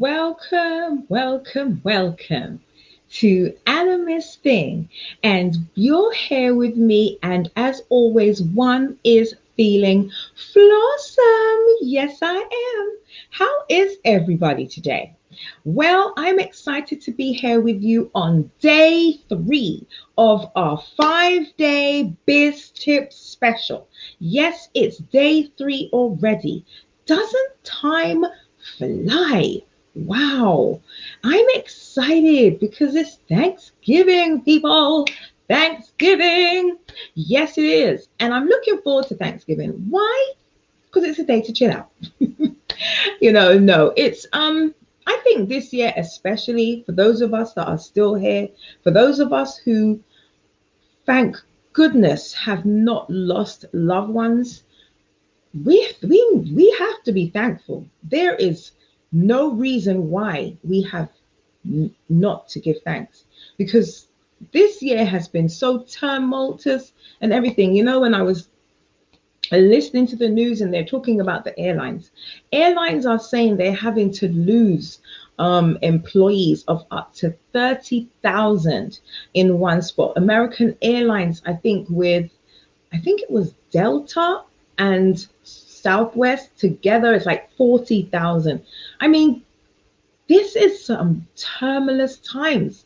Welcome, welcome, welcome to Animist Thing. And you're here with me, and as always, one is feeling flawsome. Yes, I am. How is everybody today? Well, I'm excited to be here with you on day 3 of our 5-day Biz Tips Special. Yes, it's day 3 already. Doesn't time fly? Wow, I'm excited because it's Thanksgiving, people. Thanksgiving. Yes, it is. And I'm looking forward to Thanksgiving. Why? Because it's a day to chill out. No, it's I think this year, especially for those of us that are still here, for those of us who, thank goodness, have not lost loved ones, we have to be thankful. There is no reason why we have not to give thanks, because this year has been so tumultuous and everything. When I was listening to the news and they're talking about the airlines are saying they're having to lose employees of up to 30,000 in one spot. American Airlines, I think it was Delta and Southwest together, it's like 40,000. I mean, this is some tumultuous times.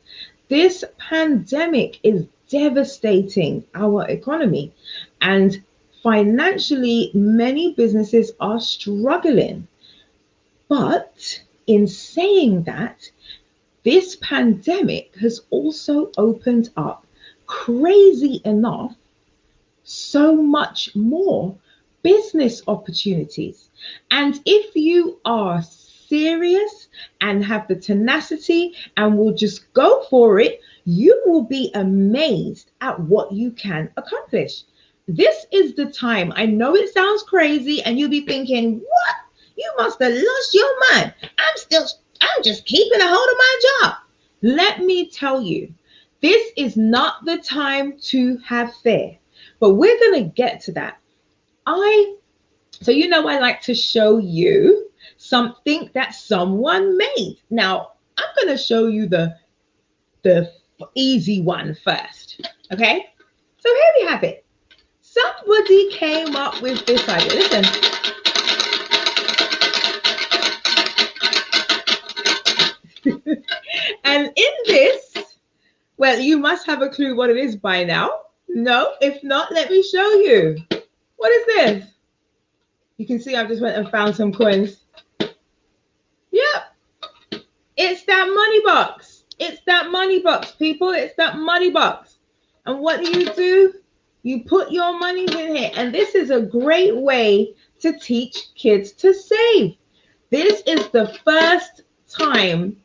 This pandemic is devastating our economy, and financially, many businesses are struggling. But in saying that, this pandemic has also opened up, crazy enough, so much more business opportunities. And if you are serious and have the tenacity and will just go for it, you will be amazed at what you can accomplish. This is the time. I know it sounds crazy and you'll be thinking, what? You must have lost your mind. I'm just keeping a hold of my job. Let me tell you, this is not the time to have fear. But we're going to get to that. I like to show you something that someone made. Now, I'm going to show you the easy one first. Okay? So here we have it. Somebody came up with this idea. Listen. And in this, well, you must have a clue what it is by now. No, if not, let me show you. What is this? You can see I just went and found some coins. Yep, it's that money box. It's that money box, people. It's that money box. And what do? You put your monies in here. And this is a great way to teach kids to save. This is the first time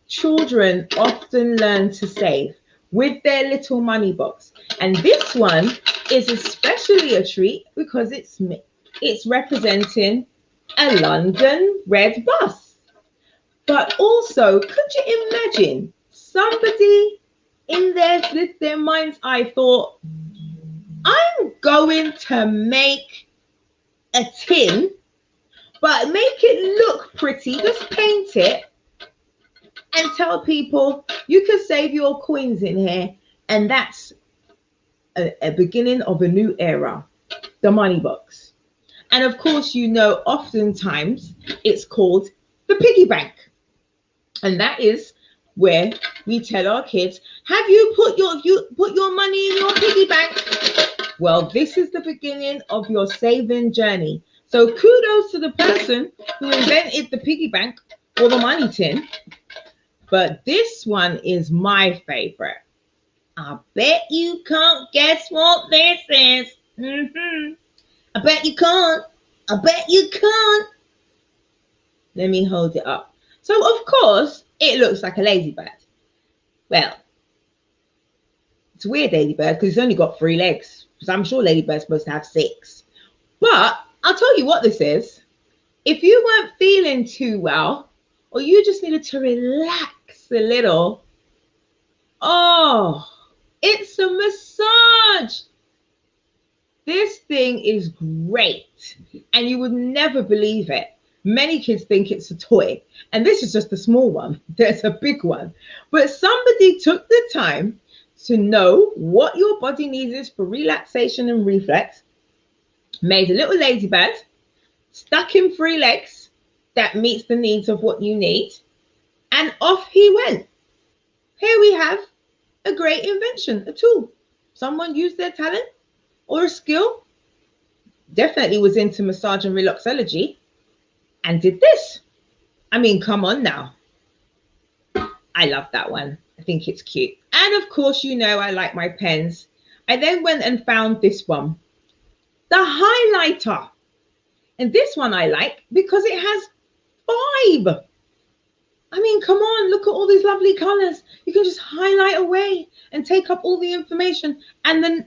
children often learn to save with their little money box. And this one is especially a treat because it's representing a London red bus. But also, could you imagine somebody in their mind's eye thought, I'm going to make a tin, but make it look pretty, just paint it and tell people you can save your coins in here, and that's a beginning of a new era, the money box. And of course, oftentimes it's called the piggy bank. And that is where we tell our kids, have you put your money in your piggy bank? Well, this is the beginning of your saving journey. So kudos to the person who invented the piggy bank or the money tin. But this one is my favorite. I bet you can't guess what this is. I bet you can't. I bet you can't. Let me hold it up. So, of course, it looks like a ladybird. Well, it's a weird ladybird because it's only got 3 legs. Because I'm sure ladybirds supposed to have 6. But I'll tell you what this is. If you weren't feeling too well, or you just needed to relax a little, oh, it's a massage. This thing is great, and you would never believe it. Many kids think it's a toy, and this is just a small one. There's a big one. But somebody took the time to know what your body needs for relaxation and reflex, made a little ladybird, stuck him 3 legs that meets the needs of what you need, and off he went. Here we have a great invention, a tool. Someone used their talent or a skill, definitely was into massage and relaxology, and did this. I mean, come on now. I love that one. I think it's cute. And of course, you know, I like my pens. I then went and found this one, the highlighter. And this one I like because it has 5. I mean, come on, look at all these lovely colors. You can just highlight away and take up all the information and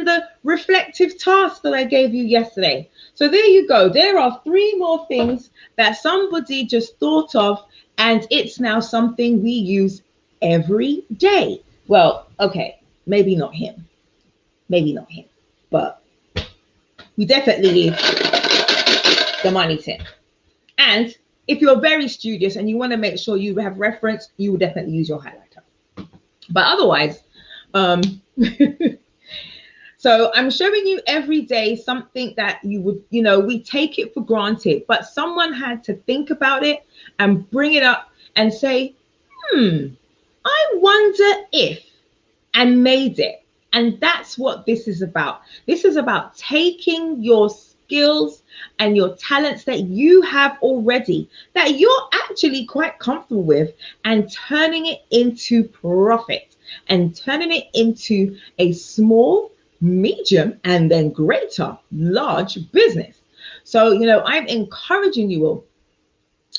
the reflective task that I gave you yesterday. So there you go. There are 3 more things that somebody just thought of, and it's now something we use every day. Well, okay, maybe not him, but we definitely need the money tin. And if you're very studious and you want to make sure you have reference, you will definitely use your highlighter. But otherwise, so I'm showing you every day something that you would, you know, we take it for granted, but someone had to think about it and bring it up and say, I wonder if, and made it. And that's what this is about. This is about taking your skills and your talents that you have already, that you're actually quite comfortable with, and turning it into profit and turning it into a small, medium, and then greater, large business. So, you know, I'm encouraging you all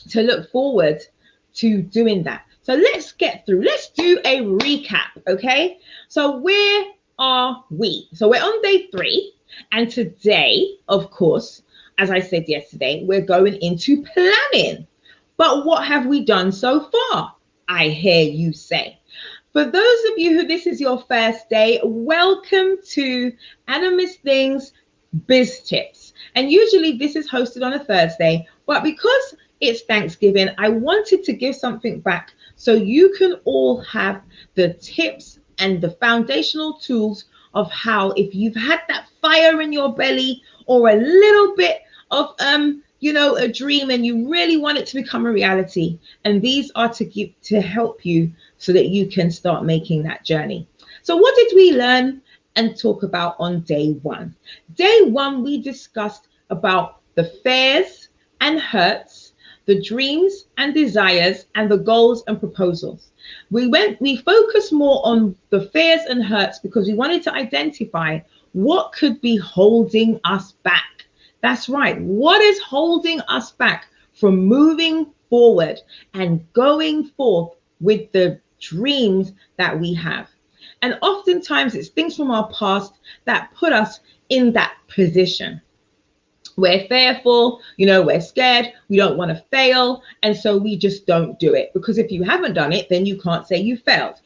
to look forward to doing that. So let's get through. Let's do a recap, okay? So where are we? So we're on day 3. And today, of course, as I said yesterday, we're going into planning. But what have we done so far? I hear you say. For those of you who this is your first day, welcome to Animist Things Biz Tips. And usually this is hosted on a Thursday, but because it's Thanksgiving, I wanted to give something back so you can all have the tips and the foundational tools of how, if you've had that fire in your belly or a little bit of you know, a dream and you really want it to become a reality, and these are to help you so that you can start making that journey. So what did we learn and talk about on day 1? Day 1, we discussed about the fears and hurts, the dreams and desires, and the goals and proposals. We focused more on the fears and hurts because we wanted to identify what could be holding us back. That's right. What is holding us back from moving forward and going forth with the dreams that we have? And oftentimes it's things from our past that put us in that position. We're fearful, you know, we're scared, we don't want to fail. And so we just don't do it, because if you haven't done it, then you can't say you failed.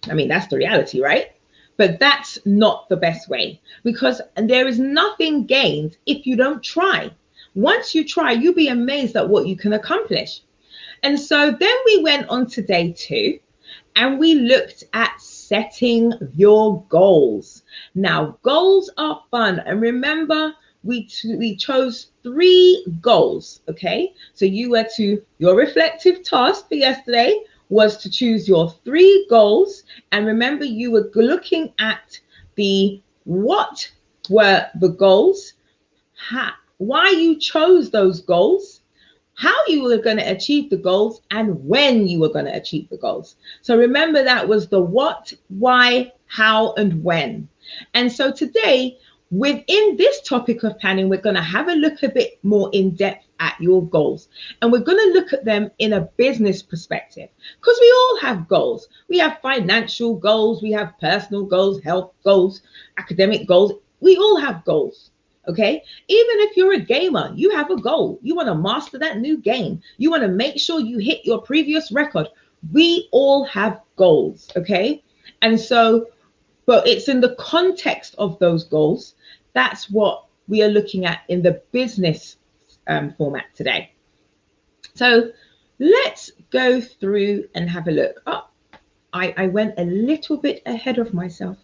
I mean, that's the reality, right? But that's not the best way, because there is nothing gained if you don't try. Once you try, you'll be amazed at what you can accomplish. And so then we went on to day 2 and we looked at setting your goals. Now, goals are fun. And remember, we chose 3 goals, okay? So your reflective task for yesterday was to choose your 3 goals. And remember, you were looking at what were the goals, why you chose those goals, how you were going to achieve the goals, and when you were going to achieve the goals. So remember, that was the what, why, how, and when. And so today, within this topic of planning, we're going to have a look a bit more in depth at your goals. And we're going to look at them in a business perspective, because we all have goals. We have financial goals, we have personal goals, health goals, academic goals. We all have goals. Okay, even if you're a gamer, you have a goal. You want to master that new game. You want to make sure you hit your previous record. We all have goals. Okay, and so, but it's in the context of those goals. That's what we are looking at in the business format today. So let's go through and have a look. Oh, I went a little bit ahead of myself.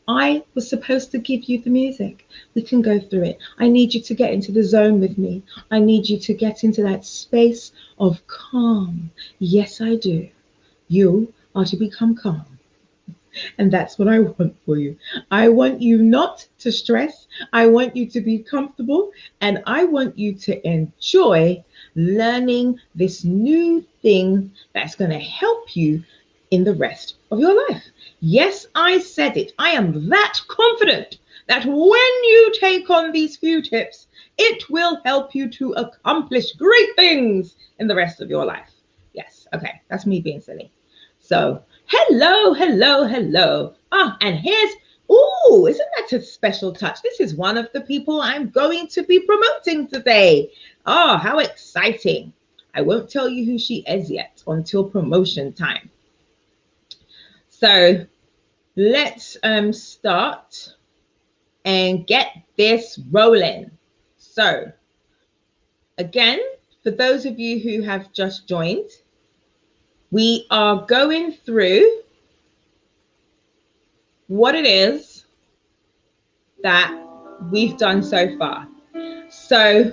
I was supposed to give you the music. We can go through it. I need you to get into the zone with me. I need you to get into that space of calm. Yes, I do. You are to become calm. And that's what I want for you. I want you not to stress. I want you to be comfortable. And I want you to enjoy learning this new thing that's going to help you in the rest of your life. Yes, I said it. I am that confident that when you take on these few tips, it will help you to accomplish great things in the rest of your life. Yes, okay, that's me being silly. So, hello. And here's, ooh, isn't that a special touch? This is one of the people I'm going to be promoting today. Oh, how exciting. I won't tell you who she is yet until promotion time. So let's start and get this rolling. So again, for those of you who have just joined, we are going through what it is that we've done so far. So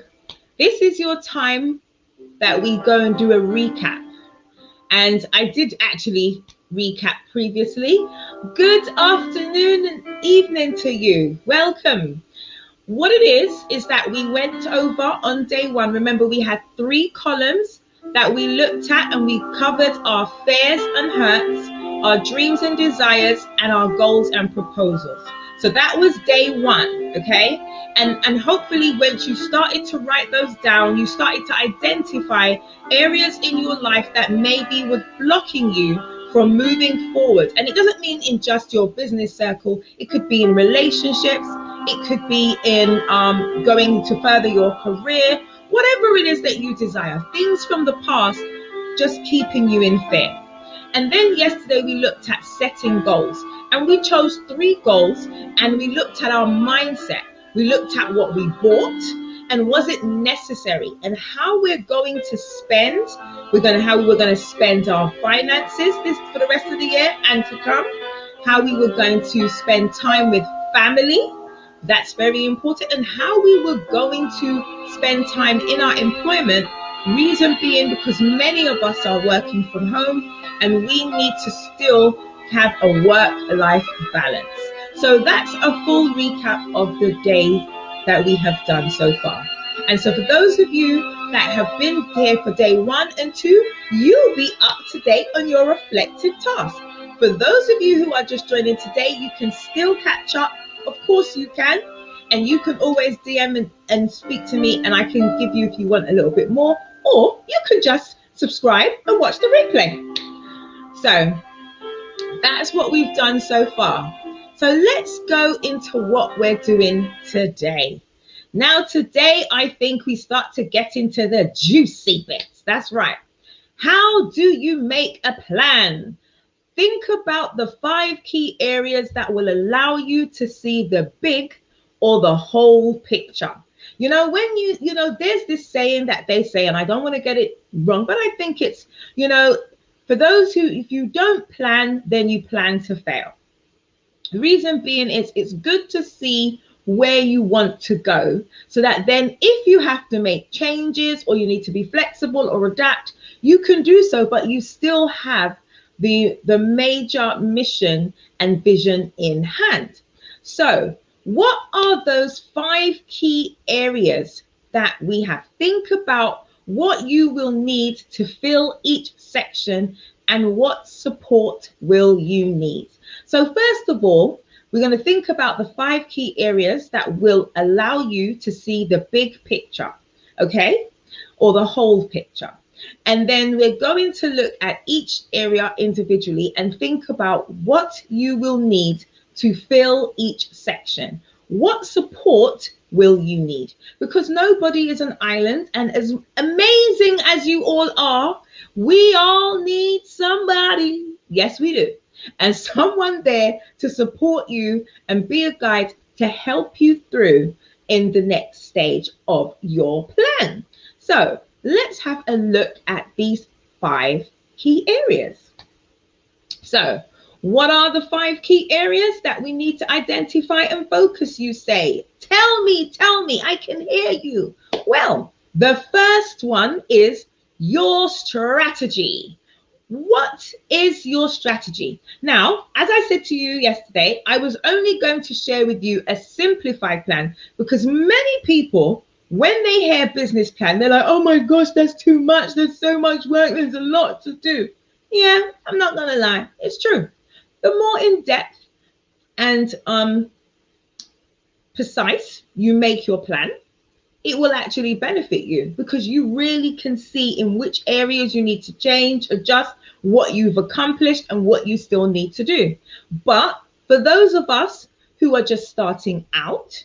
this is your time that we go and do a recap. And I did actually recap previously. Good afternoon and evening to you. Welcome. What it is that we went over on day one. Remember, we had 3 columns that we looked at, and we covered our fears and hurts, our dreams and desires, and our goals and proposals. So that was day 1, okay? And hopefully once you started to write those down, you started to identify areas in your life that maybe were blocking you from moving forward. And it doesn't mean in just your business circle. It could be in relationships. It could be in going to further your career, whatever it is that you desire. Things from the past just keeping you in fear. And then yesterday we looked at setting goals, and we chose 3 goals, and we looked at our mindset. We looked at what we bought and was it necessary, and how we're going to spend. How we were going to spend our finances for the rest of the year and to come. How we were going to spend time with family. That's very important. And how we were going to spend time in our employment. Reason being because many of us are working from home, and we need to still have a work-life balance. So that's a full recap of the day that we have done so far. And so for those of you that have been here for day 1 and 2, you'll be up to date on your reflective task. For those of you who are just joining today, you can still catch up. Of course you can. And you can always DM and speak to me, and I can give you if you want a little bit more, or you can just subscribe and watch the replay. So that's what we've done so far. So let's go into what we're doing today. Now today, I think we start to get into the juicy bits. That's right. How do you make a plan? Think about the 5 key areas that will allow you to see the big or the whole picture. You know, when you know, there's this saying that they say, and I don't want to get it wrong, but I think it's, you know, for those who, if you don't plan, then you plan to fail. The reason being is it's good to see where you want to go, so that then if you have to make changes or you need to be flexible or adapt, you can do so, but you still have the major mission and vision in hand. So what are those 5 key areas that we have? Think about what you will need to fill each section and what support will you need. So first of all, we're going to think about the 5 key areas that will allow you to see the big picture, okay, or the whole picture. And then we're going to look at each area individually and think about what you will need to fill each section. What support will you need? Because nobody is an island, and as amazing as you all are, we all need somebody. Yes, we do. And someone there to support you and be a guide to help you through in the next stage of your plan. So let's have a look at these 5 key areas. So what are the 5 key areas that we need to identify and focus, you say? Tell me, I can hear you. Well, the first one is your strategy. What is your strategy? Now, as I said to you yesterday, I was only going to share with you a simplified plan because many people, when they hear business plan, they're like, oh my gosh, that's too much. There's so much work. There's a lot to do. Yeah, I'm not going to lie. It's true. The more in depth and precise you make your plan, it will actually benefit you because you really can see in which areas you need to change, adjust, what you've accomplished and what you still need to do. But for those of us who are just starting out,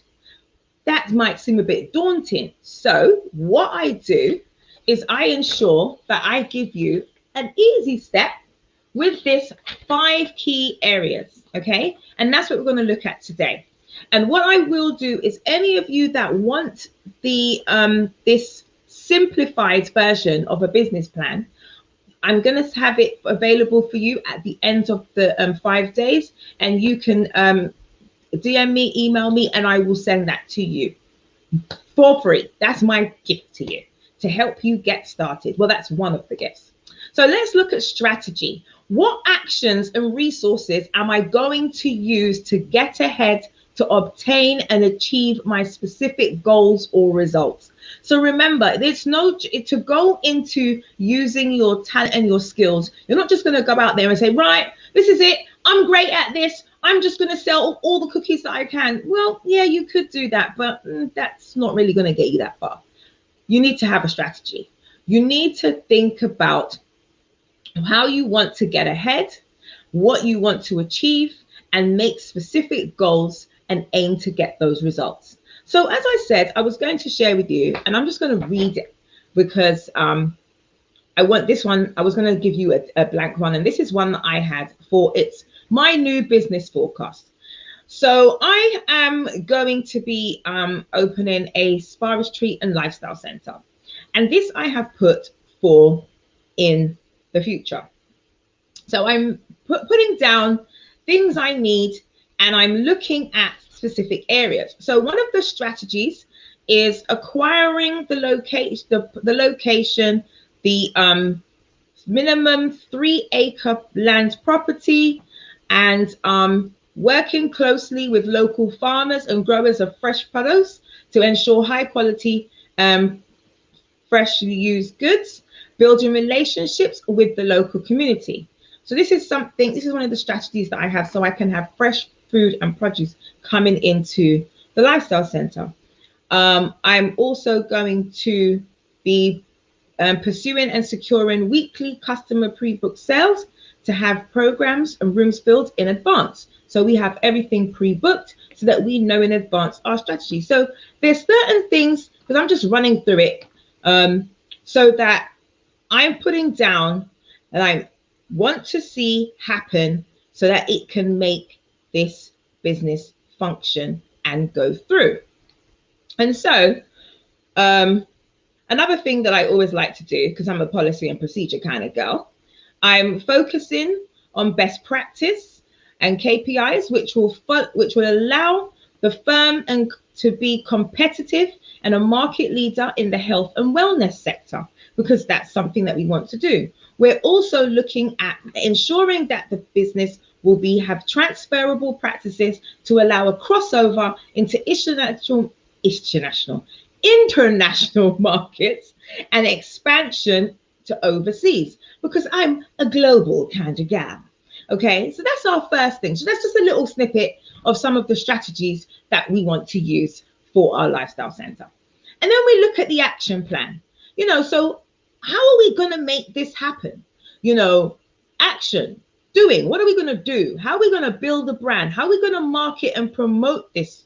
that might seem a bit daunting. So what I do is I ensure that I give you an easy step with this 5 key areas, okay? And that's what we're going to look at today. And what I will do is any of you that want the this simplified version of a business plan, I'm going to have it available for you at the end of the 5 days, and you can DM me, email me, and I will send that to you for free. That's my gift to you to help you get started. Well, that's one of the gifts. So let's look at strategy. What actions and resources am I going to use to get ahead, to obtain and achieve my specific goals or results? So remember, there's no to go into using your talent and your skills. You're not just going to go out there and say, right, this is it. I'm great at this. I'm just going to sell all the cookies that I can. Well, yeah, you could do that, but that's not really going to get you that far. You need to have a strategy. You need to think about how you want to get ahead, what you want to achieve, and make specific goals and aim to get those results. So as I said, I was going to share with you, and I'm just going to read it because I want this one. I was going to give you a blank one, and this is one that I had for it's my new business forecast. So I am going to be opening a spa retreat and lifestyle center, and this I have put for in the future. So I'm putting down things I need, and I'm looking at specific areas. So one of the strategies is acquiring the location, the minimum 3-acre land property, and working closely with local farmers and growers of fresh produce to ensure high quality freshly used goods, building relationships with the local community. So this is one of the strategies that I have so I can have fresh food and produce coming into the lifestyle center. I'm also going to be pursuing and securing weekly customer pre-booked sales to have programs and rooms filled in advance. So we have everything pre-booked so that we know in advance our strategy. So there's certain things, because I'm just running through it, so that I'm putting down and I want to see happen so that it can make this business function and go through. And so another thing that I always like to do, because I'm a policy and procedure kind of girl, I'm focusing on best practice and KPIs, which will allow the firm and to be competitive and a market leader in the health and wellness sector, because that's something that we want to do. We're also looking at ensuring that the business will have transferable practices to allow a crossover into international markets and expansion to overseas, because I'm a global kind of gal. Okay, so that's our first thing. So that's just a little snippet of some of the strategies that we want to use for our lifestyle center. And then we look at the action plan. So how are we going to make this happen? Action, doing. What are we going to do? How are we going to build a brand? How are we going to market and promote this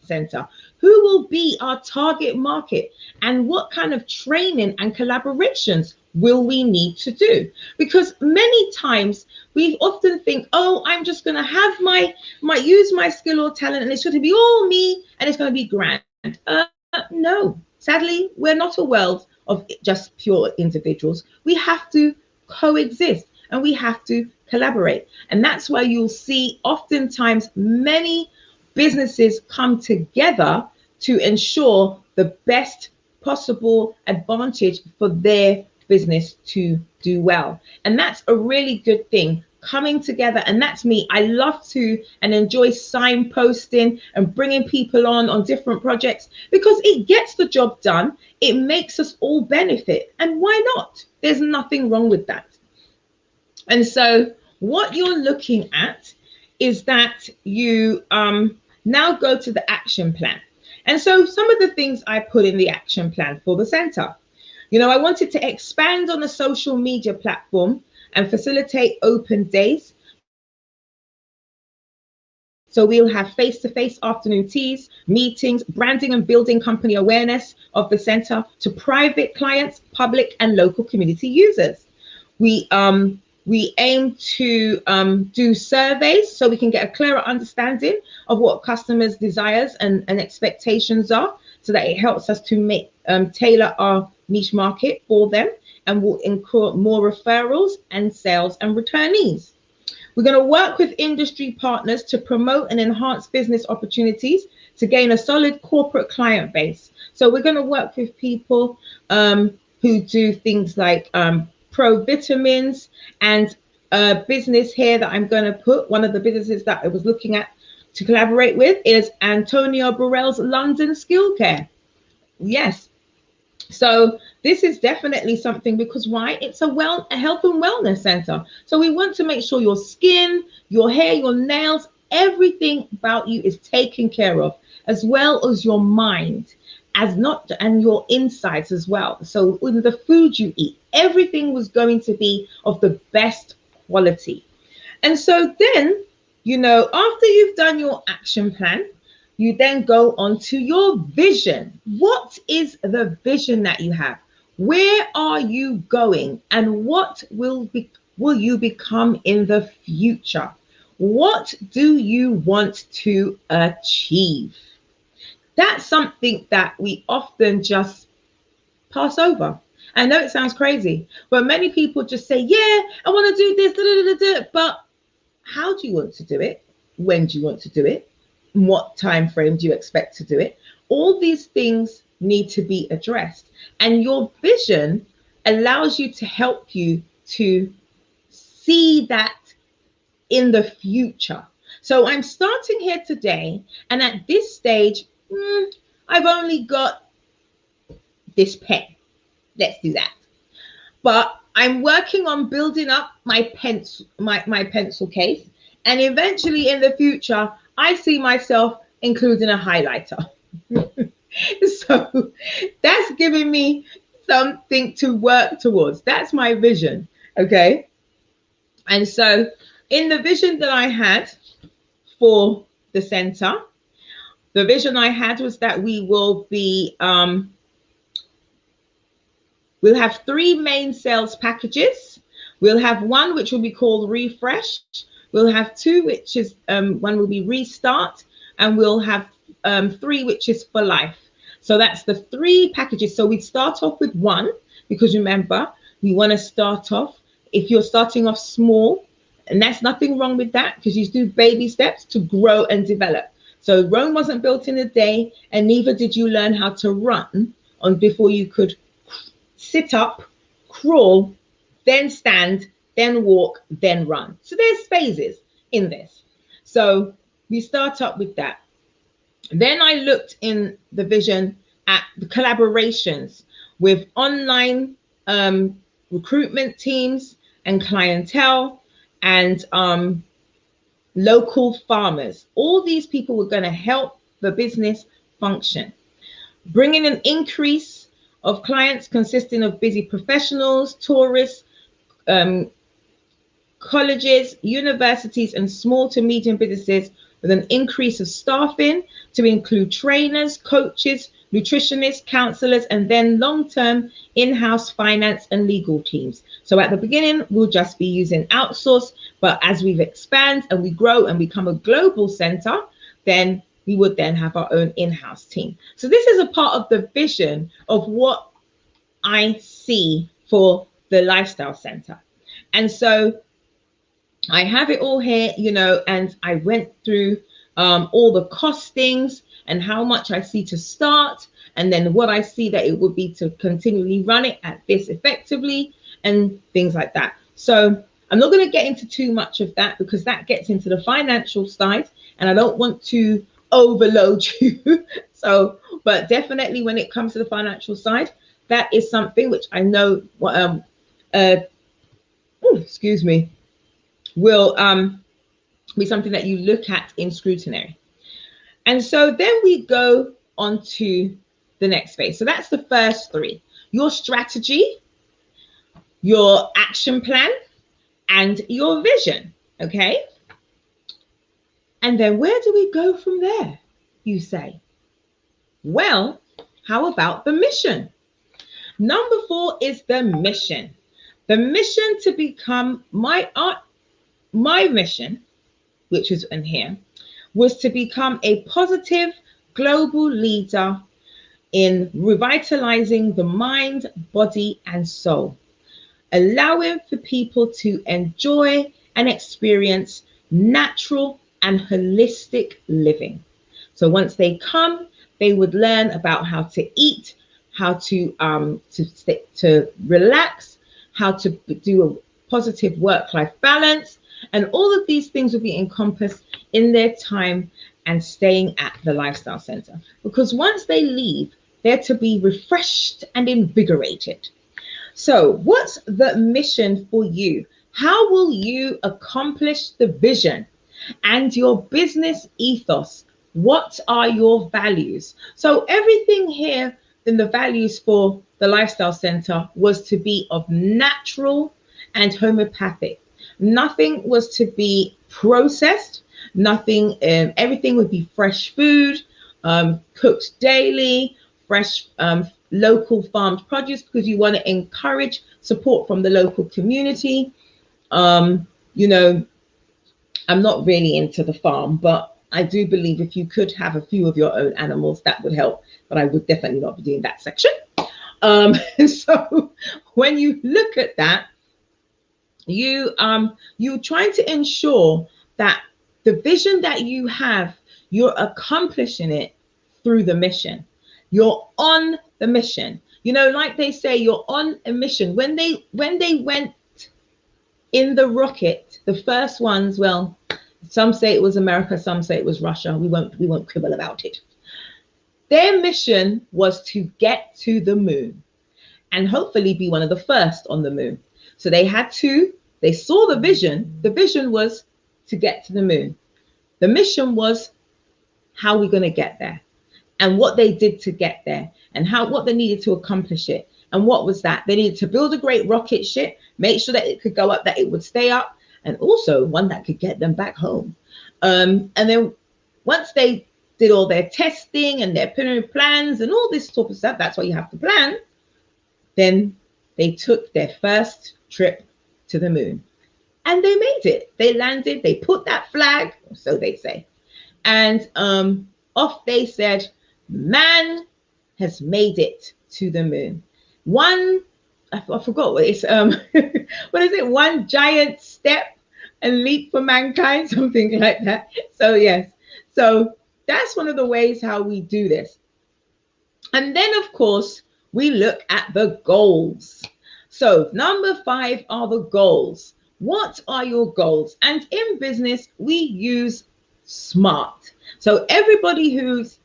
center? Who will be our target market? And what kind of training and collaborations will we need to do? Because many times we often think, oh, I'm just going to have use my skill or talent, and it's going to be all me, and it's going to be grand. No, sadly, we're not a world of just pure individuals. We have to coexist and we have to collaborate. And that's why you'll see oftentimes many businesses come together to ensure the best possible advantage for their business to do well. And that's a really good thing, coming together. And that's me. I love to and enjoy signposting and bringing people on different projects because it gets the job done. It makes us all benefit. And why not? There's nothing wrong with that. And so what you're looking at is that you now go to the action plan. And so some of the things I put in the action plan for the center, I wanted to expand on the social media platform and facilitate open days. So we'll have face-to-face afternoon teas, meetings, branding and building company awareness of the center to private clients, public and local community users. We aim to do surveys so we can get a clearer understanding of what customers' desires and expectations are, so that it helps us to tailor our niche market for them, and will incur more referrals and sales and returnees. We're going to work with industry partners to promote and enhance business opportunities to gain a solid corporate client base. So we're going to work with people who do things like pro vitamins, and a business here that I'm going to put, one of the businesses that I was looking at to collaborate with is Antonio Burrell's London Skill Care. Yes. So this is definitely something, because why? It's a health and wellness center. So we want to make sure your skin, your hair, your nails, everything about you is taken care of, as well as your mind, and your insides as well. So with the food you eat, everything was going to be of the best quality. And so then, after you've done your action plan, you then go on to your vision. What is the vision that you have? Where are you going? And what will you become in the future? What do you want to achieve? That's something that we often just pass over. I know it sounds crazy, but many people just say, yeah, I want to do this, but how do you want to do it? When do you want to do it? What time frame do you expect to do it? All these things need to be addressed. And your vision allows you to help you to see that in the future. So I'm starting here today, and at this stage, I've only got this pen. Let's do that. But I'm working on building up my pencil case, and eventually in the future, I see myself including a highlighter. So that's giving me something to work towards. That's my vision. Okay. And so in the vision that I had for the center, the vision I had was that we will be, we'll have 3 main sales packages. We'll have one which will be called Refresh. We'll have 2, which is one will be Restart, and we'll have 3, which is For Life. So that's the 3 packages. So we start off with 1, because remember, we want to start off, if you're starting off small, and that's nothing wrong with that, because you do baby steps to grow and develop. So Rome wasn't built in a day, and neither did you learn how to run before you could sit up, crawl, then stand, then walk, then run. So there's phases in this. So we start up with that. Then I looked in the vision at the collaborations with online recruitment teams and clientele and local farmers. All these people were going to help the business function, bringing an increase of clients consisting of busy professionals, tourists, colleges, universities, and small to medium businesses, with an increase of staffing to include trainers, coaches, nutritionists, counselors, and then long-term in-house finance and legal teams. So at the beginning, we'll just be using outsource, but as we expand and we grow and become a global center, then we would then have our own in-house team. So this is a part of the vision of what I see for the lifestyle center. And so I have it all here, you know, and I went through all the costings and how much I see to start, and then what I see that it would be to continually run it at this effectively and things like that. So I'm not going to get into too much of that because that gets into the financial side and I don't want to overload you. So, but definitely when it comes to the financial side, that is something which I know, excuse me, will be something that you look at in scrutiny. And so then we go on to the next phase. So that's the first three: your strategy, your action plan, and your vision. Okay. And then where do we go from there, you say? Well, how about the mission? Number 4 is the mission. The mission to become my mission, which is in here, was to become a positive global leader in revitalizing the mind, body, and soul, allowing for people to enjoy and experience natural and holistic living. So once they come, they would learn about how to eat, how to relax, how to do a positive work-life balance, and all of these things will be encompassed in their time and staying at the lifestyle center. Because once they leave, they're to be refreshed and invigorated. So what's the mission for you? How will you accomplish the vision and your business ethos? What are your values? So everything here in the values for the lifestyle center was to be of natural and homeopathic. Nothing was to be processed. Nothing. Everything would be fresh food, cooked daily, fresh local farmed produce, because you want to encourage support from the local community. You know, I'm not really into the farm, but I do believe if you could have a few of your own animals, that would help. But I would definitely not be doing that section. So when you look at that, you're trying to ensure that the vision that you have, you're accomplishing it through the mission. You're on the mission. You know, like they say, you're on a mission. When they went in the rocket, the first ones, well, some say it was America, some say it was Russia. We won't quibble about it. Their mission was to get to the moon and hopefully be one of the first on the moon. So they saw the vision. The vision was to get to the moon. The mission was how we're going to get there and what they did to get there and what they needed to accomplish it. And what was that? They needed to build a great rocket ship, make sure that it could go up, that it would stay up, and also one that could get them back home. And then once they did all their testing and their preliminary plans and all this sort of stuff, that's why you have to plan. Then they took their first trip to the moon and they made it. They landed, they put that flag, so they say, and off they said, man has made it to the moon. I forgot what it's what is it? One giant step and leap for mankind, something like that. So yes, so that's one of the ways how we do this. And then of course we look at the goals. So number 5 are the goals. What are your goals? And in business we use SMART. So everybody who's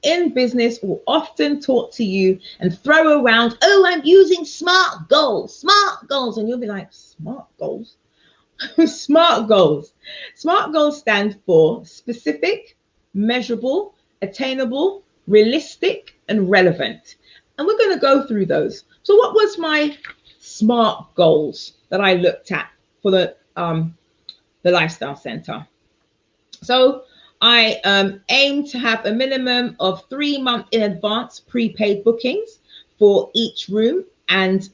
in business will often talk to you and throw around, oh, I'm using SMART goals, and you'll be like, SMART goals? SMART goals. SMART goals stand for specific, measurable, attainable, realistic, and relevant. And we're going to go through those. So what was my SMART goals that I looked at for the Lifestyle Center? So I aim to have a minimum of 3 months in advance prepaid bookings for each room and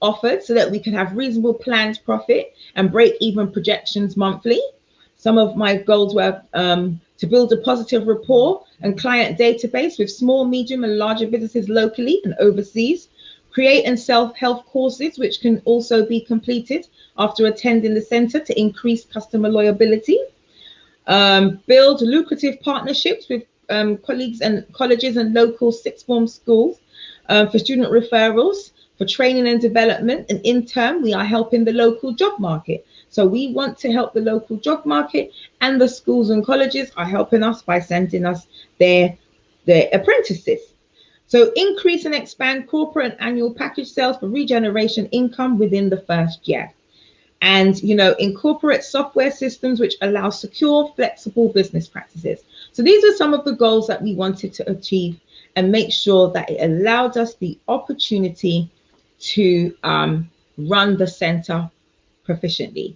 offered, so that we can have reasonable planned profit and break even projections monthly. Some of my goals were to build a positive rapport and client database with small, medium, and larger businesses locally and overseas, Create and self-help courses, which can also be completed after attending the center to increase customer loyalty. Build lucrative partnerships with colleagues and colleges and local sixth form schools for student referrals, for training and development. And in turn, we are helping the local job market. So we want to help the local job market, and the schools and colleges are helping us by sending us their apprentices. So increase and expand corporate and annual package sales for regeneration income within the first year. And, incorporate software systems which allow secure, flexible business practices. So these are some of the goals that we wanted to achieve and make sure that it allowed us the opportunity to run the center proficiently.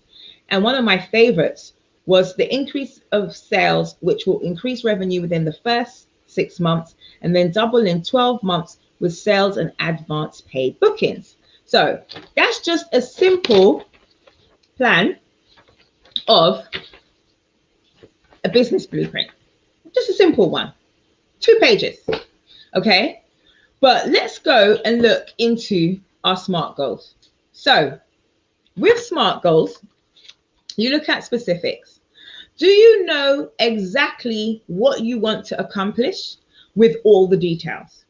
And one of my favorites was the increase of sales, which will increase revenue within the first 6 months and then double in 12 months with sales and advance paid bookings. So that's just a simple plan of a business blueprint. Just a simple one, 2 pages. Okay, but let's go and look into our SMART goals. So with SMART goals, you look at specifics. Do you know exactly what you want to accomplish with all the details?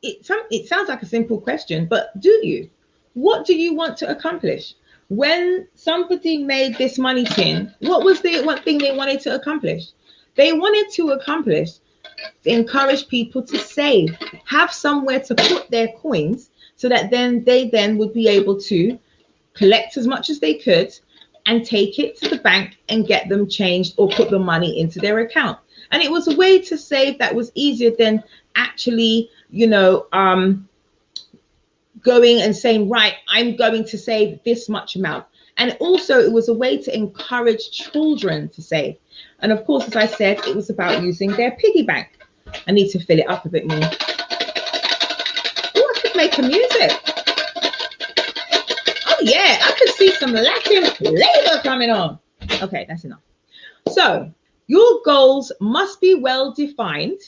It sounds like a simple question, but do you? What do you want to accomplish? When somebody made this money tin, what was the one thing they wanted to accomplish? They wanted to encourage people to save, have somewhere to put their coins so that they would be able to collect as much as they could and take it to the bank and get them changed or put the money into their account. And it was a way to save that was easier than actually, going and saying, right, I'm going to save this much amount. And also it was a way to encourage children to save. And of course, as I said, it was about using their piggy bank. I need to fill it up a bit more. Oh, I could make a music. Oh yeah, I could see some Latin flavor coming on. Okay, that's enough. So your goals must be well defined.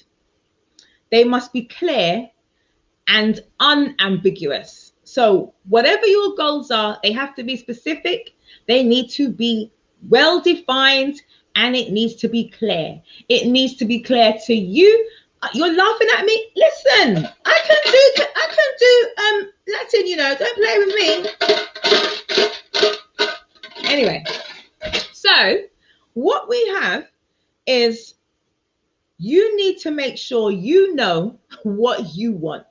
They must be clear and unambiguous. So whatever your goals are, they have to be specific, they need to be well defined, and it needs to be clear. It needs to be clear to you. You're laughing at me. Listen, I can do Latin, don't play with me. Anyway, so what we have is you need to make sure you know what you want.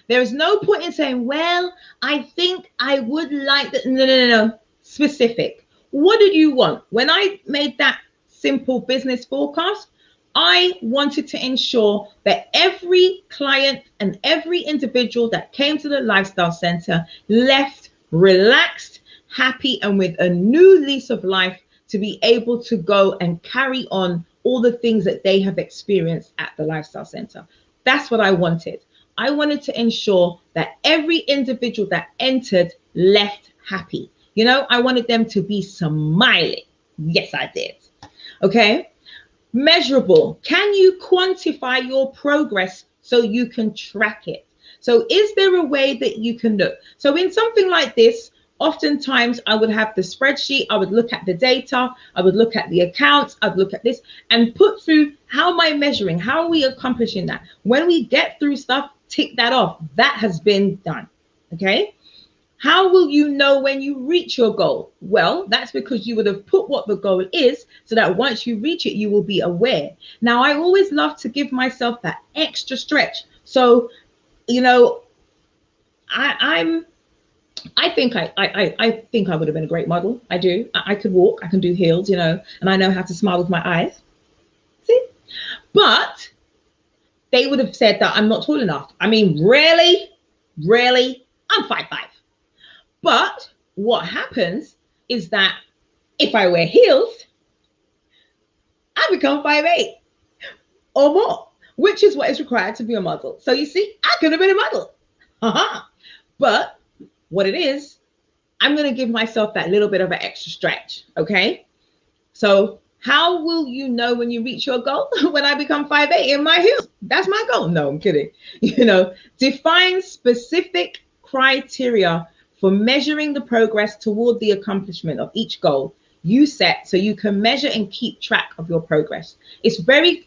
There is no point in saying, well, I think I would like that. No. Specific. What did you want? When I made that simple business forecast, I wanted to ensure that every client and every individual that came to the Lifestyle Center left relaxed, happy, and with a new lease of life to be able to go and carry on all the things that they have experienced at the Lifestyle Center. That's what I wanted. I wanted to ensure that every individual that entered left happy. I wanted them to be smiling. Yes, I did. Okay. Measurable. Can you quantify your progress so you can track it? So is there a way that you can look? So in something like this, oftentimes I would have the spreadsheet, I would look at the data, I would look at the accounts, I'd look at this and put through, how am I measuring? How are we accomplishing that? When we get through stuff, tick that off. That has been done. Okay. How will you know when you reach your goal? Well, that's because you would have put what the goal is so that once you reach it, you will be aware. Now, I always love to give myself that extra stretch. So, I think I would have been a great model. I do. I could walk, I can do heels, and I know how to smile with my eyes. See? But they would have said that I'm not tall enough. I mean, really, I'm 5'5". But what happens is that if I wear heels, I become 5'8" or more, which is what is required to be a model. So you see, I could have been a model. But what it is, I'm going to give myself that little bit of an extra stretch. Okay. So How will you know when you reach your goal? When I become 5'8" in my heels. That's my goal. No, I'm kidding. Define specific criteria for measuring the progress toward the accomplishment of each goal you set, so you can measure and keep track of your progress. It's very,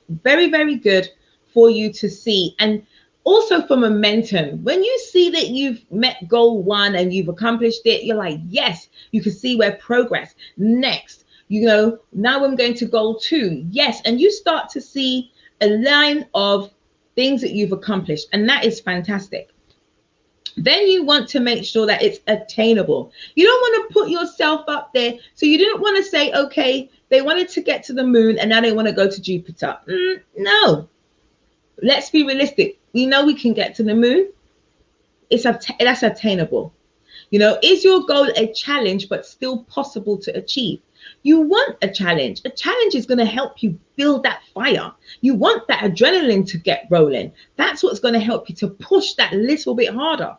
very good for you to see. And also for momentum, when you see that you've met goal 1 and you've accomplished it, you're like, yes, you can see where progress. Next, now I'm going to goal 2. Yes. And you start to see a line of things that you've accomplished. And that is fantastic. Then you want to make sure that it's attainable. You don't want to put yourself up there. So you didn't want to say, okay, they wanted to get to the moon and now they want to go to Jupiter. No. Let's be realistic. We know we can get to the moon. That's attainable. Is your goal a challenge but still possible to achieve? You want a challenge. A challenge is going to help you build that fire. You want that adrenaline to get rolling. That's what's going to help you to push that little bit harder.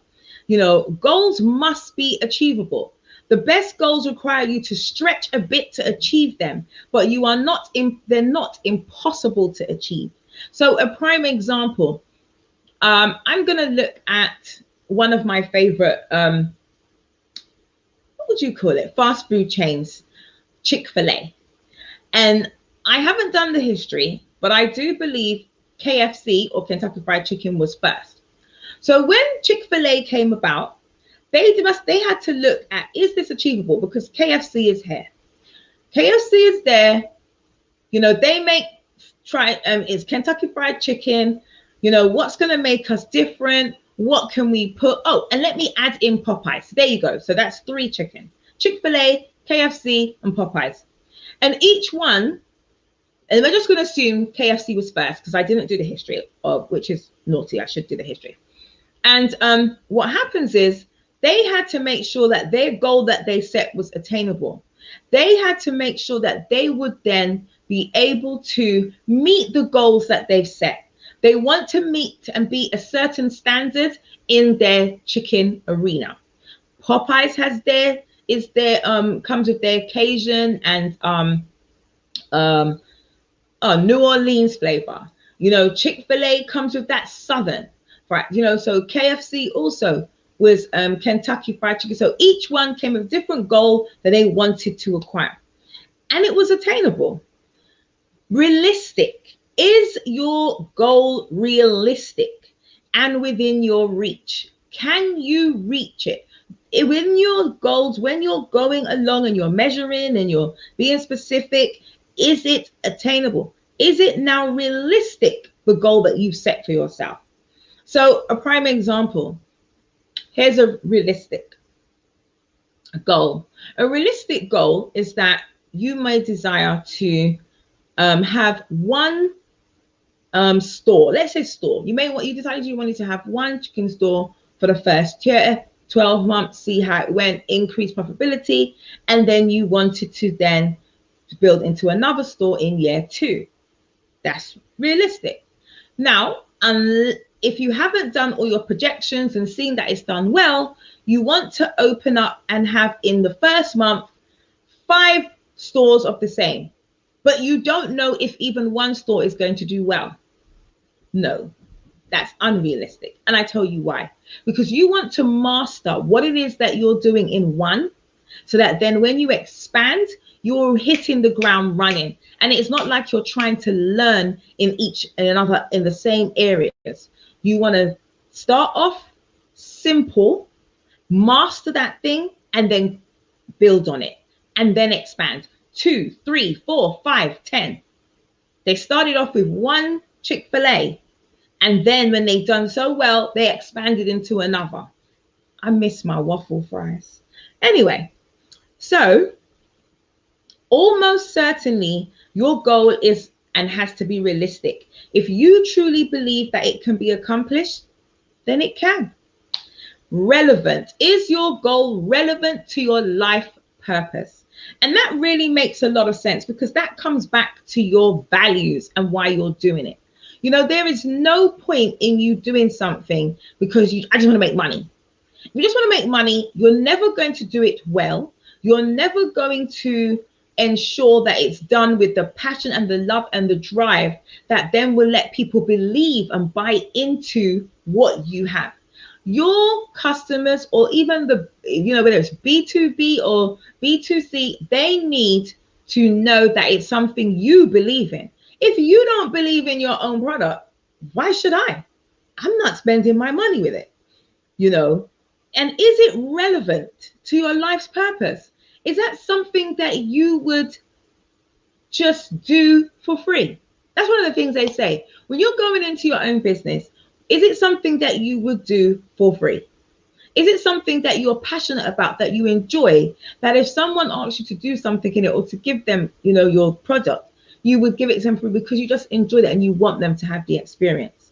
Goals must be achievable. The best goals require you to stretch a bit to achieve them, but they're not impossible to achieve. So a prime example, I'm going to look at one of my favorite, what would you call it? Fast food chains, Chick-fil-A. And I haven't done the history, but I do believe KFC, or Kentucky Fried Chicken, was first. So when Chick-fil-A came about, they had to look at, is this achievable? Because KFC is here. KFC is there. They make it's Kentucky Fried Chicken. What's going to make us different? What can we put? Oh, and let me add in Popeyes. There you go. So that's 3 chicken. Chick-fil-A, KFC, and Popeyes. And each one, and we're just going to assume KFC was first because I didn't do the history, which is naughty. I should do the history. And what happens is they had to make sure that their goal that they set was attainable. They had to make sure that they would then be able to meet the goals that they've set. They want to meet and beat a certain standard in their chicken arena. Popeyes comes with their Cajun and New Orleans flavor. Chick-fil-A comes with that Southern, right? So KFC also was Kentucky Fried Chicken. So each one came with a different goal that they wanted to acquire. And it was attainable. Realistic. Is your goal realistic and within your reach? Can you reach it? Within your goals, when you're going along and you're measuring and you're being specific, is it attainable? Is it now realistic, the goal that you've set for yourself? So a prime example, here's a realistic goal. A realistic goal is that you may desire to have one store. Let's say store. You decided you wanted to have one chicken store for the first year, 12 months, see how it went, increase profitability, and then you wanted to then build into another store in year 2. That's realistic. Now, if you haven't done all your projections and seen that it's done well, you want to open up and have in the first month 5 stores of the same, but you don't know if even one store is going to do well. No, that's unrealistic. And I tell you why. Because you want to master what it is that you're doing in one, so that then when you expand, you're hitting the ground running. And it's not like you're trying to learn in the same areas. You want to start off simple, master that thing, and then build on it, and then expand. 2, 3, 4, 5, 10. They started off with one Chick-fil-A, and then when they've done so well, they expanded into another. I miss my waffle fries. Anyway, so almost certainly your goal is and has to be realistic. If you truly believe that it can be accomplished, then it can. Relevant. Is your goal relevant to your life purpose? And that really makes a lot of sense, because that comes back to your values and why you're doing it. There is no point in you doing something because I just want to make money. If you just want to make money, you're never going to do it well. You're never going to ensure that it's done with the passion and the love and the drive that then will let people believe and buy into what you have. Your customers, or even the, whether it's B2B or B2C, they need to know that it's something you believe in. If you don't believe in your own product, why should I? I'm not spending my money with it, And is it relevant to your life's purpose? Is that something that you would just do for free? That's one of the things they say. When you're going into your own business, is it something that you would do for free? Is it something that you're passionate about, that you enjoy, that if someone asks you to do something in it or to give them, your product, you would give it to them for because you just enjoy it and you want them to have the experience?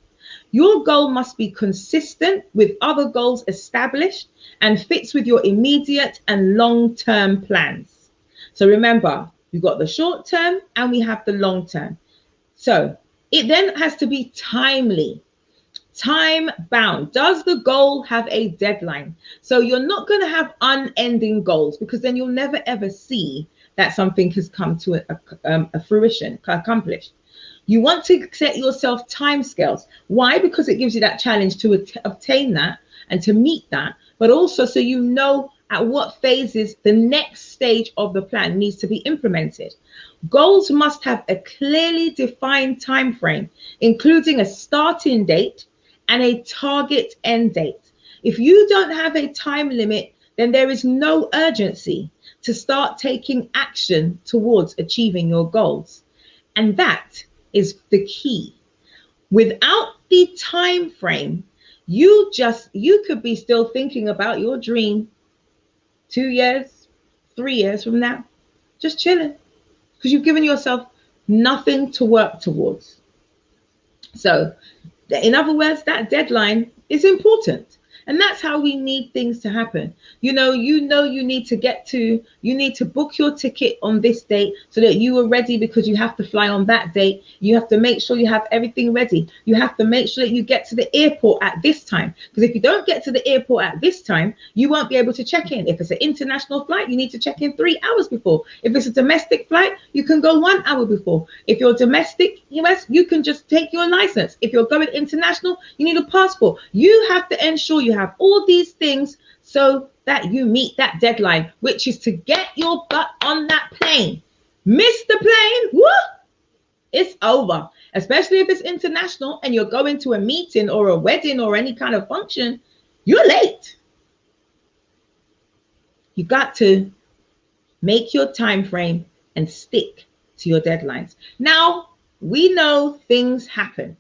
Your goal must be consistent with other goals established and fits with your immediate and long-term plans. So remember, we've got the short term and we have the long term. So it then has to be timely, time bound. Does the goal have a deadline? So you're not going to have unending goals, because then you'll never ever see that something has come to a fruition, accomplished. You want to set yourself timescales. Why? Because it gives you that challenge to obtain that and to meet that, but also so you know at what phases the next stage of the plan needs to be implemented. Goals must have a clearly defined time frame, including a starting date and a target end date. If you don't have a time limit, then there is no urgency to start taking action towards achieving your goals. And that is the key. Without the time frame, you could be still thinking about your dream 2 years, 3 years from now, just chilling, because you've given yourself nothing to work towards. So in other words, that deadline is important. And that's how we need things to happen. You need to book your ticket on this date so that you are ready, because you have to fly on that date. You have to make sure you have everything ready. You have to make sure that you get to the airport at this time, because if you don't get to the airport at this time, you won't be able to check in. If it's an international flight, you need to check in 3 hours before. If it's a domestic flight, you can go 1 hour before. If you're domestic US, you can just take your license. If you're going international, you need a passport. You have to ensure you have all these things so that you meet that deadline, which is to get your butt on that plane. Miss the plane, whoop, it's over. Especially if it's international and you're going to a meeting or a wedding or any kind of function, you're late. You got to make your time frame and stick to your deadlines. Now, we know things happen.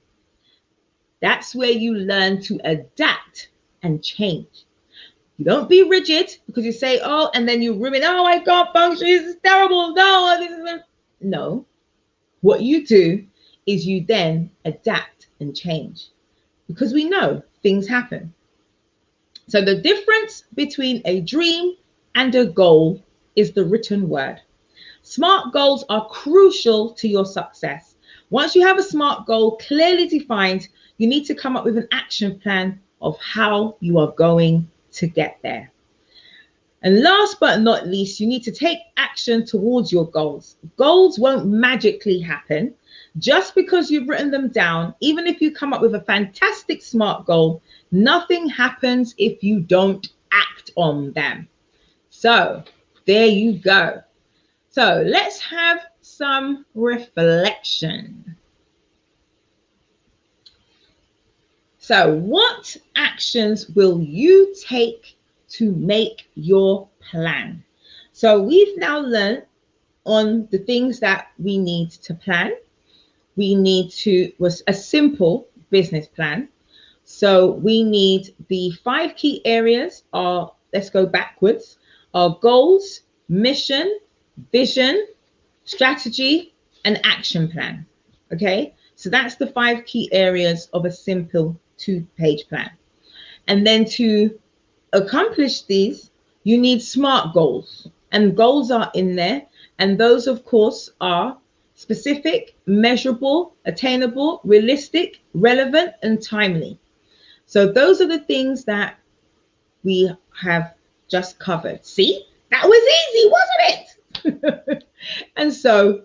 That's where you learn to adapt and change. You don't be rigid, because you say, oh, and then you ruin, oh, I can't function, this is terrible, no, this is... No. What you do is you then adapt and change, because we know things happen. So the difference between a dream and a goal is the written word. Smart goals are crucial to your success. Once you have a SMART goal clearly defined, you need to come up with an action plan of how you are going to get there. And last but not least, you need to take action towards your goals. Goals won't magically happen just because you've written them down. Even if you come up with a fantastic SMART goal, nothing happens if you don't act on them. So there you go. So let's have some reflection. So what actions will you take to make your plan? So we've now learned on the things that we need to plan. Was a simple business plan. So we need the 5 key areas are, let's go backwards, are goals, mission, vision, strategy, and action plan. Okay, so that's the 5 key areas of a simple 2-page plan. And then to accomplish these, you need SMART goals, and goals are in there. And those, of course, are specific, measurable, attainable, realistic, relevant, and timely. So those are the things that we have just covered. See, that was easy, wasn't it? And so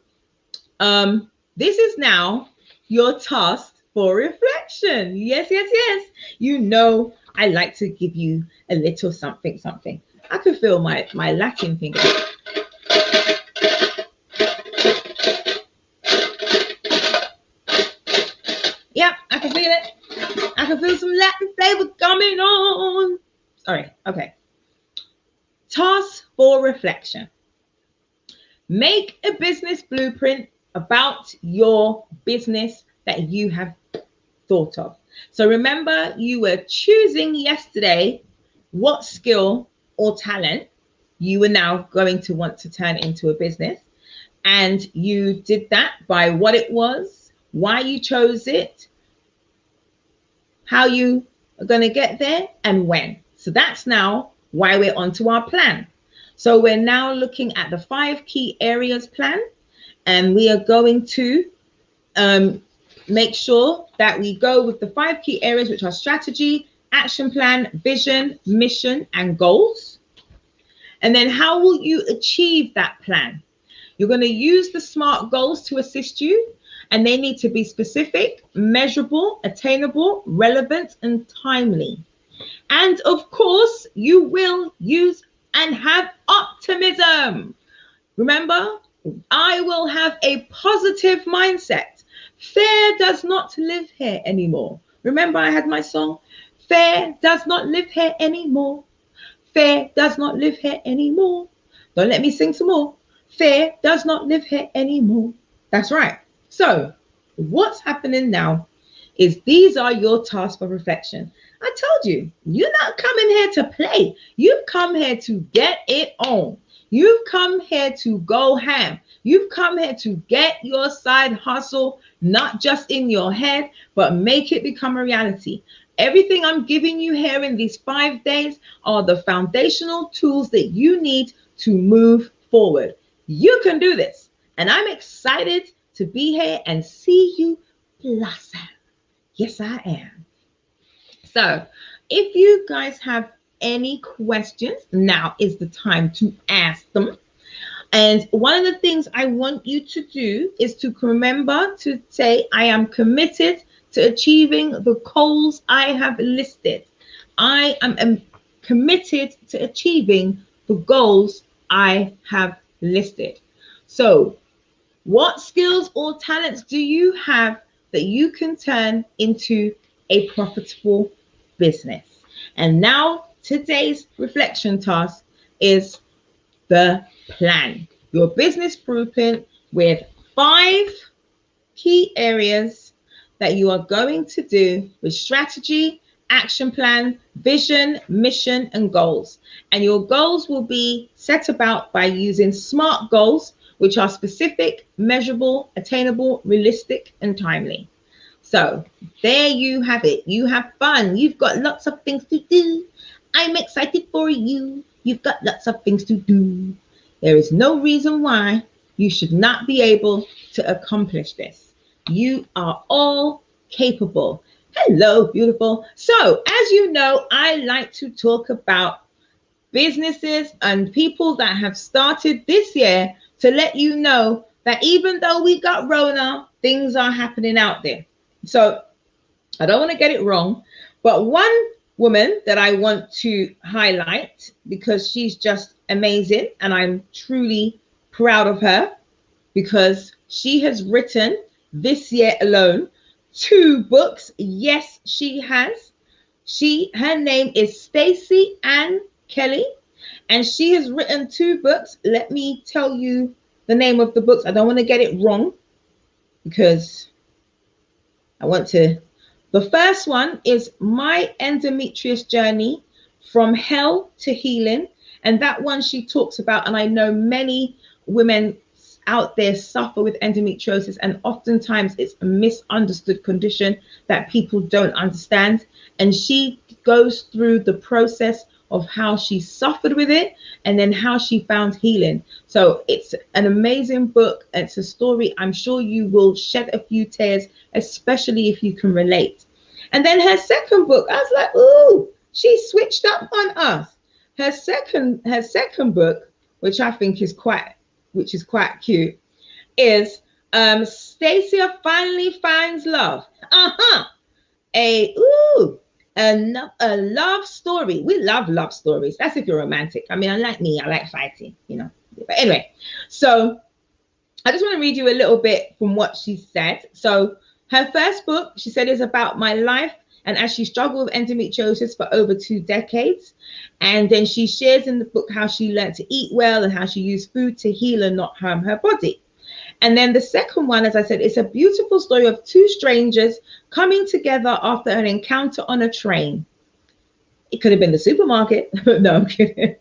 this is now your task for reflection. Yes, yes, yes. You know, I like to give you a little something, something. I can feel my Latin finger. Yep, I can feel it. I can feel some Latin flavor coming on. Sorry, okay. Task for reflection. Make a business blueprint about your business that you have thought of. So remember, you were choosing yesterday what skill or talent you were now going to want to turn into a business. And you did that by what it was, why you chose it, how you are going to get there, and when. So that's now why we're onto our plan. So we're now looking at the 5 key areas plan, and we are going to make sure that we go with the 5 key areas, which are strategy, action plan, vision, mission, and goals. And then how will you achieve that plan? You're going to use the SMART goals to assist you, and they need to be specific, measurable, attainable, relevant, and timely. And of course, you will use and have optimism. Remember, I will have a positive mindset. Fear does not live here anymore. Remember, I had my song, Fear does not live here anymore. Fear does not live here anymore. Don't let me sing some more. Fear does not live here anymore. That's right. So what's happening now is these are your tasks for reflection. I told you, you're not coming here to play. You've come here to get it on. You've come here to go ham. You've come here to get your side hustle, not just in your head, but make it become a reality. Everything I'm giving you here in these 5 days are the foundational tools that you need to move forward. You can do this. And I'm excited to be here and see you blossom. Yes, I am. So if you guys have any questions, now is the time to ask them. And one of the things I want you to do is to remember to say, I am committed to achieving the goals I have listed. I am committed to achieving the goals I have listed. So what skills or talents do you have that you can turn into a profitable business? And now today's reflection task is the plan, your business blueprint with 5 key areas that you are going to do with strategy, action plan, vision, mission, and goals. And your goals will be set about by using SMART goals, which are specific, measurable, attainable, realistic, and timely. So there you have it. You have fun. You've got lots of things to do. I'm excited for you. You've got lots of things to do. There is no reason why you should not be able to accomplish this. You are all capable. Hello, beautiful. So, as you know, I like to talk about businesses and people that have started this year to let you know that even though we got Rona, things are happening out there. So, I don't want to get it wrong, but one woman that I want to highlight because she's just amazing and I'm truly proud of her because she has written this year alone 2 books. Yes, she has. Her name is Stacey Ann Kelly, and she has written 2 books. Let me tell you the name of the books. I don't want to get it wrong because I want to. The first one is My Endometrious Journey from Hell to Healing. And that one she talks about, and I know many women out there suffer with endometriosis, and oftentimes it's a misunderstood condition that people don't understand. And she goes through the process of how she suffered with it and then how she found healing. So it's an amazing book. It's a story I'm sure you will shed a few tears, especially if you can relate. And then her second book, I was like, ooh, she switched up on us. Her second book, which I think is quite which is quite cute, is Stacia finally finds love. A love story. We love love stories. That's if you're romantic. I mean, unlike me, I like fighting, you know. But anyway, so I just want to read you a little bit from what she said. So her first book, she said, is about my life and as she struggled with endometriosis for over 2 decades. And then she shares in the book how she learned to eat well and how she used food to heal and not harm her body. And then the second one, as I said, it's a beautiful story of 2 strangers coming together after an encounter on a train. It could have been the supermarket, but no, I'm kidding.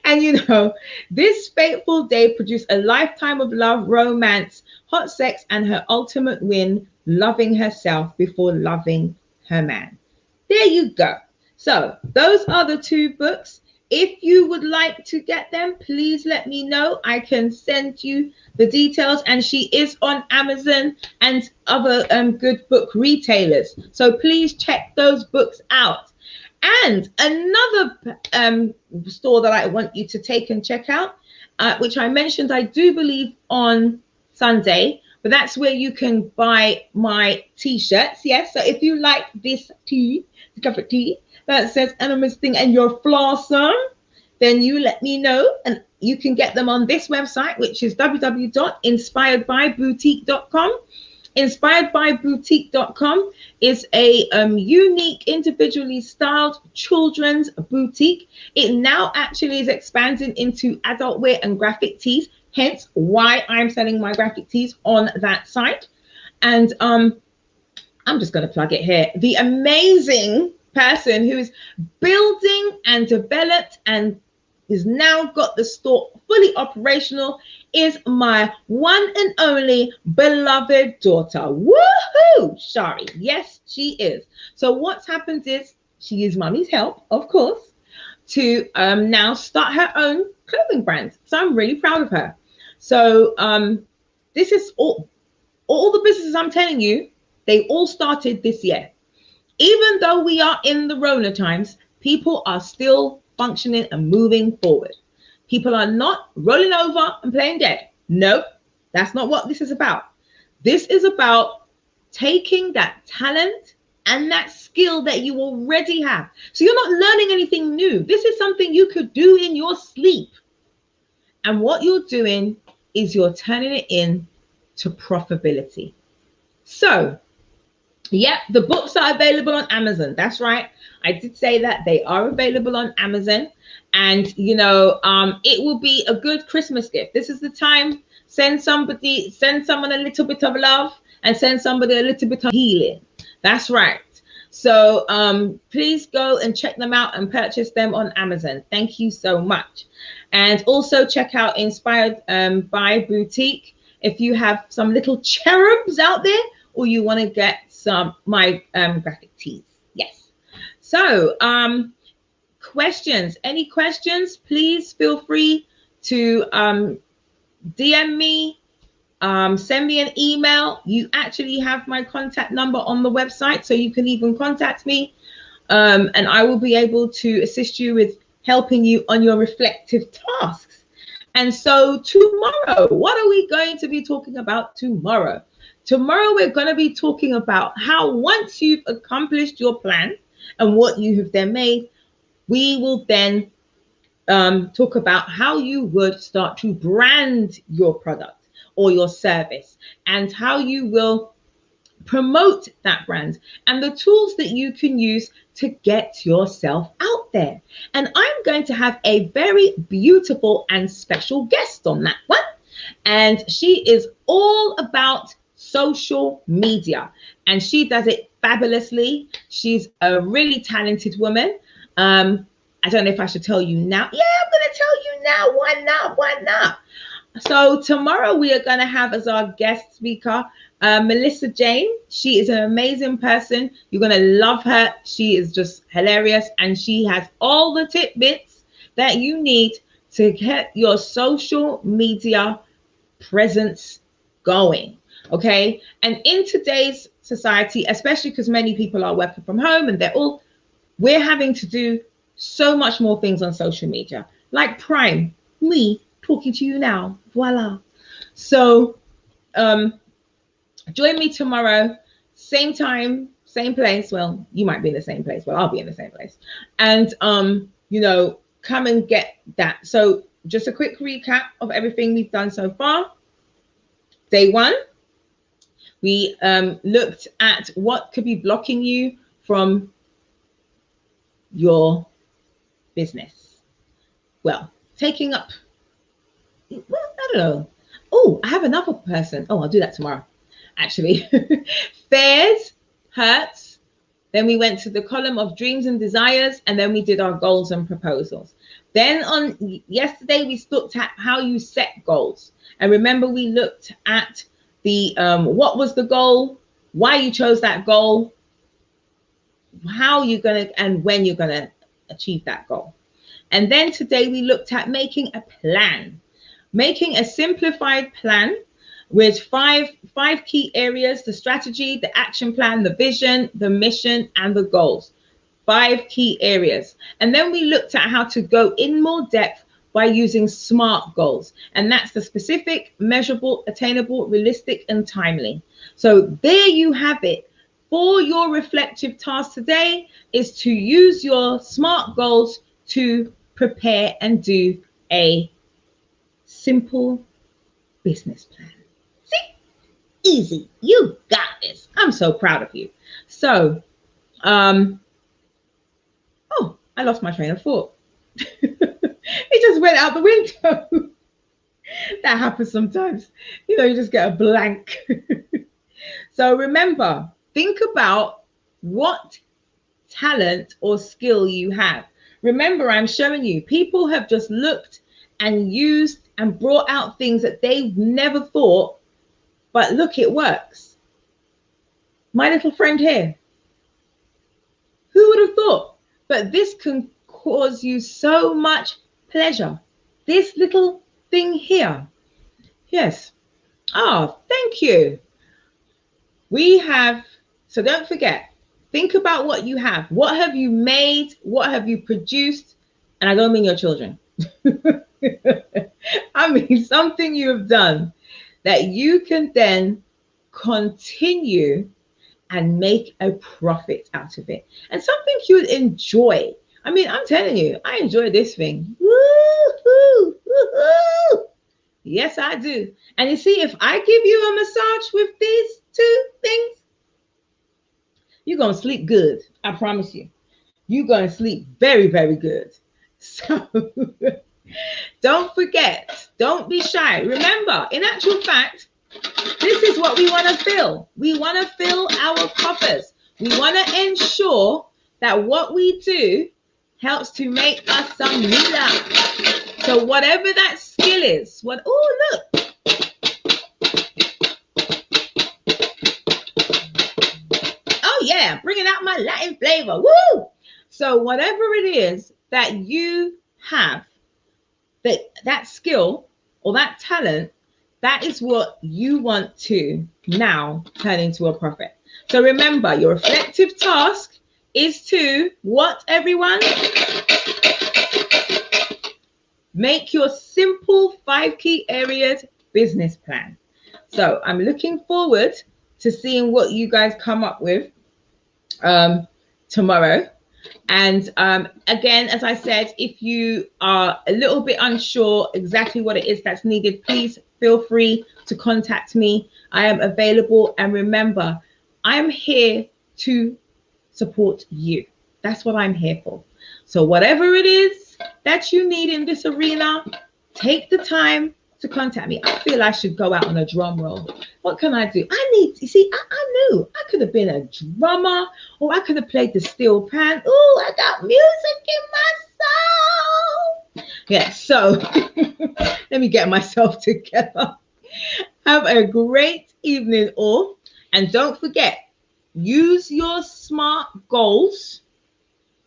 And you know, this fateful day produced a lifetime of love, romance, hot sex, and her ultimate win, loving herself before loving her man. There you go. So those are the 2 books. If you would like to get them, please let me know. I can send you the details, and she is on Amazon and other good book retailers. So please check those books out. And another store that I want you to take and check out, which I mentioned, I do believe on Sunday, but that's where you can buy my t-shirts. Yes, so if you like this tea, the cup of tea that says Animals Thing and you're flawsome, then you let me know, and you can get them on this website, which is www.inspiredbyboutique.com. Inspiredbyboutique.com is a unique, individually styled children's boutique. It now actually is expanding into adult wear and graphic tees, hence why I'm selling my graphic tees on that site. And I'm just going to plug it here. The amazing person who is building and developed and is now got the store fully operational is my one and only beloved daughter. Woohoo! Shari. Yes, she is. So what's happened is she used mommy's help, of course, to now start her own clothing brand. So I'm really proud of her. So this is all the businesses I'm telling you, they all started this year. Even though we are in the Rona times, people are still functioning and moving forward. People are not rolling over and playing dead. Nope, that's not what this is about. This is about taking that talent and that skill that you already have. So you're not learning anything new. This is something you could do in your sleep. And what you're doing is you're turning it into profitability. So, yeah, the books are available on Amazon. That's right. I did say that they are available on Amazon. And, you know, it will be a good Christmas gift. This is the time. Send someone a little bit of love and send somebody a little bit of healing. That's right. So please go and check them out and purchase them on Amazon. Thank you so much. And also check out Inspired by Boutique. If you have some little cherubs out there or you want to get some my graphic tees. Yes. So questions, any questions, please feel free to DM me, send me an email. You actually have my contact number on the website, so you can even contact me, and I will be able to assist you with helping you on your reflective tasks. And so tomorrow, what are we going to be talking about tomorrow? Tomorrow, we're going to be talking about how once you've accomplished your plan and what you have then made, we will then talk about how you would start to brand your product or your service and how you will promote that brand and the tools that you can use to get yourself out there. And I'm going to have a very beautiful and special guest on that one. And she is all about social media and she does it fabulously. She's a really talented woman. I don't know if I should tell you now. Yeah, I'm going to tell you now. Why not? Why not? So tomorrow we are going to have as our guest speaker, Melissa Jane. She is an amazing person. You're going to love her. She is just hilarious. And she has all the tidbits that you need to get your social media presence going. Okay. And in today's society, especially because many people are working from home and we're having to do so much more things on social media, like Prime, me, talking to you now. Voila. So join me tomorrow, same time, same place. Well, you might be in the same place, but I'll be in the same place. And you know, come and get that. So just a quick recap of everything we've done so far. Day one, we looked at what could be blocking you from your business. Well, taking up, well, I don't know. Oh, I have another person. Oh, I'll do that tomorrow, actually. Fears, hurts. Then we went to the column of dreams and desires, and then we did our goals and proposals. Then on yesterday, we looked at how you set goals. And remember, we looked at the what was the goal, why you chose that goal, how you're going to, and when you're going to achieve that goal. And then today we looked at making a plan, making a simplified plan with five key areas: the strategy, the action plan, the vision, the mission, and the goals. 5 key areas. And then we looked at how to go in more depth by using SMART goals. And that's the specific, measurable, attainable, realistic, and timely. So there you have it. For your reflective task today is to use your SMART goals to prepare and do a simple business plan. See? Easy. You got this. I'm so proud of you. So, oh, I lost my train of thought. It just went out the window. That happens sometimes. You know, you just get a blank. So remember, think about what talent or skill you have. Remember, I'm showing you, people have just looked and used and brought out things that they never thought, but look, it works. My little friend here, who would have thought? But this can cause you so much pleasure. This little thing here. Yes. Oh, thank you. We have, so don't forget, think about what you have. What have you made? What have you produced? And I don't mean your children. I mean something you have done that you can then continue and make a profit out of it. And something you enjoy. I mean, I'm telling you, I enjoy this thing. Woo-hoo, woo-hoo. Yes, I do. And you see, if I give you a massage with these 2 things, you're going to sleep good. I promise you. You're going to sleep very, very good. So don't forget, don't be shy. Remember, in actual fact, this is what we want to fill. We want to fill our coffers. We want to ensure that what we do helps to make us some moolah. So whatever that skill is, oh, look. Oh, yeah, bringing out my Latin flavor. Woo! So whatever it is that you have, that skill or that talent, that is what you want to now turn into a profit. So remember, your reflective task is to what, everyone? Make your simple 5 key areas business plan. So I'm looking forward to seeing what you guys come up with tomorrow. And again, as I said, if you are a little bit unsure exactly what it is that's needed, please feel free to contact me. I am available. And remember, I'm here to support you. That's what I'm here for. So whatever it is that you need in this arena, take the time to contact me. I feel I should go out on a drum roll. What can I do? You see, I knew I could have been a drummer, or I could have played the steel pan. Oh, I got music in my soul. Yeah, so let me get myself together. Have a great evening all. And don't forget, use your SMART goals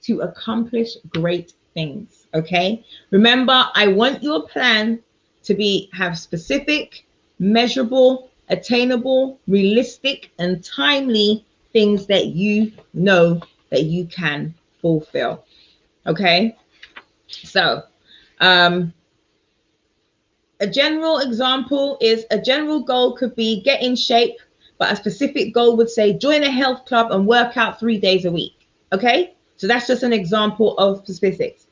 to accomplish great things, okay? Remember, I want your plan to have specific, measurable, attainable, realistic, and timely things that you know that you can fulfill, okay? So, A general example is a general goal could be get in shape, but a specific goal would say join a health club and work out 3 days a week. Okay, so that's just an example of specifics.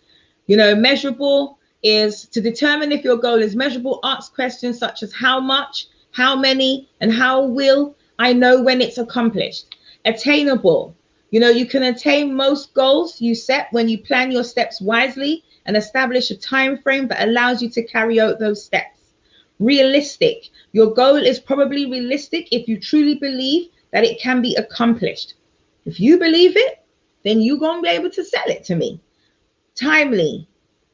You know, measurable is to determine if your goal is measurable. Ask questions such as how much, how many, and how will I know when it's accomplished. Attainable. You know, you can attain most goals you set when you plan your steps wisely and establish a time frame that allows you to carry out those steps. Realistic. Your goal is probably realistic if you truly believe that it can be accomplished. If you believe it, then you're going to be able to sell it to me. Timely.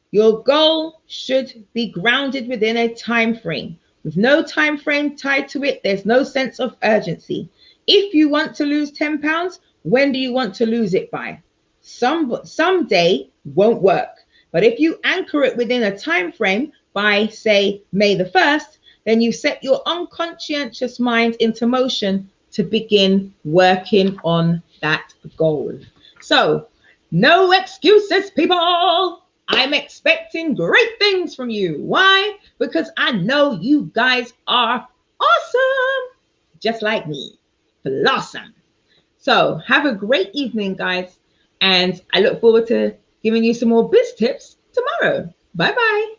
Your goal should be grounded within a time frame. With no time frame tied to it, there's no sense of urgency. If you want to lose 10 pounds, when do you want to lose it by? Someday won't work. But if you anchor it within a time frame by, say, May the 1st, then you set your unconscious mind into motion to begin working on that goal. So, no excuses, people. I'm expecting great things from you. Why? Because I know you guys are awesome, just like me. Blossom. So have a great evening, guys. And I look forward to giving you some more biz tips tomorrow. Bye-bye.